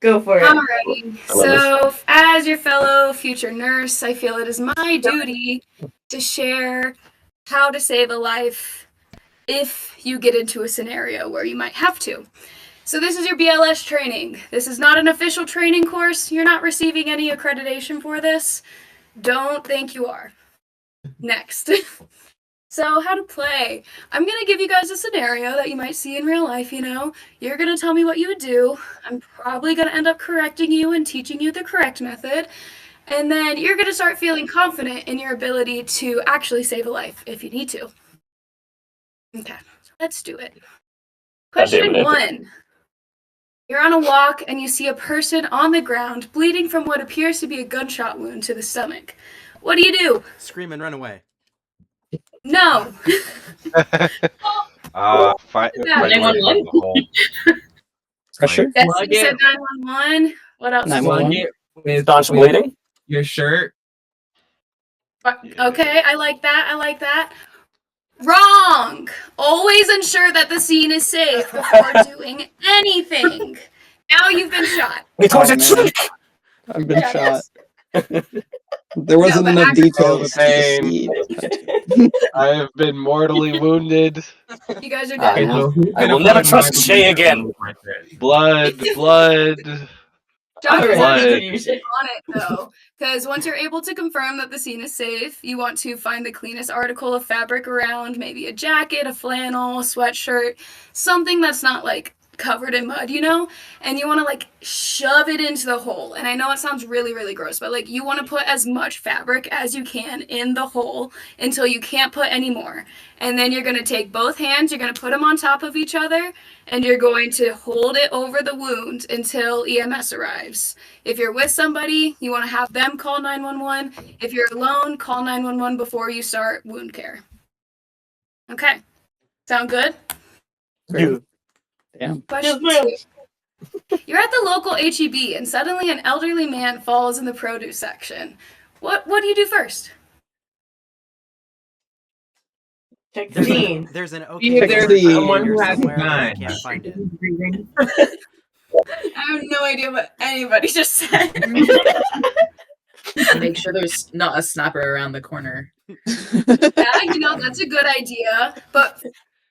Go for it. Alrighty. So, as your fellow future nurse, I feel it is my duty to share how to save a life if you get into a scenario where you might have to. So, this is your BLS training. This is not an official training course. You're not receiving any accreditation for this. Don't think you are. Next. So, how to play. I'm going to give you guys a scenario that you might see in real life, you know. You're going to tell me what you would do. I'm probably going to end up correcting you and teaching you the correct method. And then you're going to start feeling confident in your ability to actually save a life if you need to. Okay, let's do it. Question 1. You're on a walk and you see a person on the ground bleeding from what appears to be a gunshot wound to the stomach. What do? Scream and run away. No. Fight. Pressure? Yes, you said 911. What else? 911. Staunch bleeding? Your shirt. Okay, I like that. Wrong! Always ensure that the scene is safe before doing anything. Now you've been shot. It was a trick! I've been shot. There wasn't enough details to see. I have been mortally wounded. You guys are I dead. will never trust Shae again. Blood. John is Blood. on it though, because once you're able to confirm that the scene is safe, you want to find the cleanest article of fabric around, maybe a jacket, a flannel, a sweatshirt, something that's not like covered in mud, you know? And you want to like shove it into the hole. And I know it sounds really, really gross, but like you want to put as much fabric as you can in the hole until you can't put any more. And then you're going to take both hands, you're going to put them on top of each other, and you're going to hold it over the wound until EMS arrives. If you're with somebody, you want to have them call 911. If you're alone, call 911 before you start wound care. Okay. Sound good? You. Damn. Question 2. You're at the local HEB and suddenly an elderly man falls in the produce section. What do you do first? Check the scene. There's an If there's someone who has a somewhere, gun. I can't find it. I have no idea what anybody just said. Make sure there's not a snapper around the corner. Yeah, you know, that's a good idea, but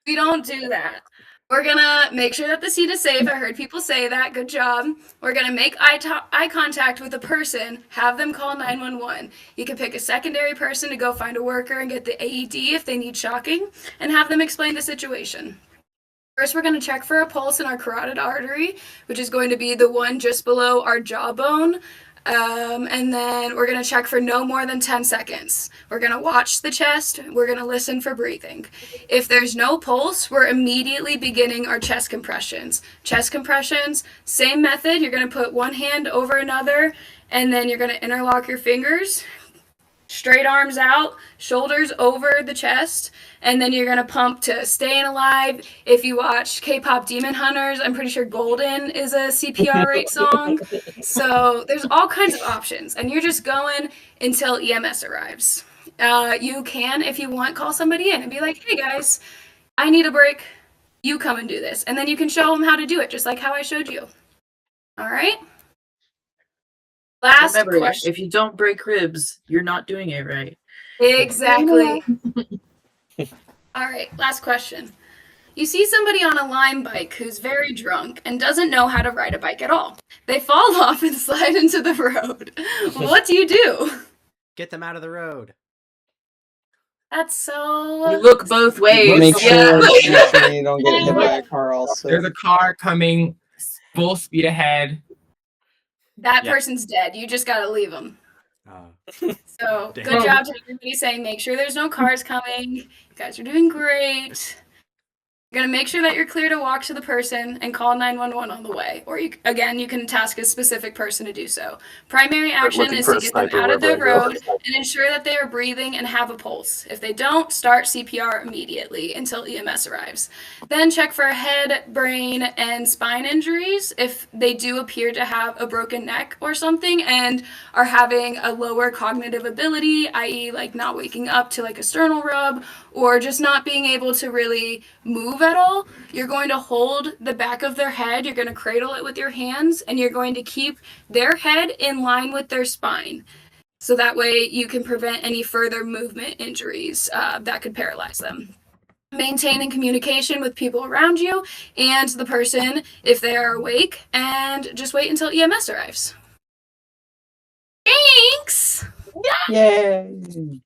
we don't do that. We're gonna make sure that the scene is safe. I heard people say that. Good job. We're gonna make eye contact with the person, have them call 911. You can pick a secondary person to go find a worker and get the AED if they need shocking, and have them explain the situation. First, we're going to check for a pulse in our carotid artery, which is going to be the one just below our jawbone. And then we're going to check for no more than 10 seconds. We're going to watch the chest. We're going to listen for breathing. If there's no pulse, we're immediately beginning our chest compressions. Chest compressions, same method. You're going to put one hand over another, and then you're going to interlock your fingers. Straight arms out, shoulders over the chest, and then you're gonna pump to Staying Alive. If you watch K-pop Demon Hunters, I'm pretty sure Golden is a CPR rate song. So there's all kinds of options, and you're just going until EMS arrives. You can, if you want, call somebody in and be like, hey guys, I need a break. You come and do this. And then you can show them how to do it, just like how I showed you. All right? Last Remember, question. if you don't break ribs, you're not doing it right. Exactly. All right, last question. You see somebody on a Lime bike who's very drunk and doesn't know how to ride a bike at all. They fall off and slide into the road. What do you do? Get them out of the road. That's so... You look both ways. Make sure, Yeah. make sure you don't get hit by a car also. There's a car coming full speed ahead. That Yeah. person's dead. You just gotta leave them. So, Damn. good job to everybody saying make sure there's no cars coming. You guys are doing great. You're going to make sure that you're clear to walk to the person and call 911 on the way. Or, you can task a specific person to do so. Primary action looking is for to a get them sniper out of the wherever I go. road and ensure that they are breathing and have a pulse. If they don't, start CPR immediately until EMS arrives. Then check for head, brain, and spine injuries if they do appear to have a broken neck or something and are having a lower cognitive ability, i.e. like not waking up to like a sternal rub or just not being able to really move at all, you're going to hold the back of their head, you're going to cradle it with your hands, and you're going to keep their head in line with their spine. So that way you can prevent any further movement injuries that could paralyze them. Maintaining communication with people around you and the person if they are awake, and just wait until EMS arrives. Thanks! Yay!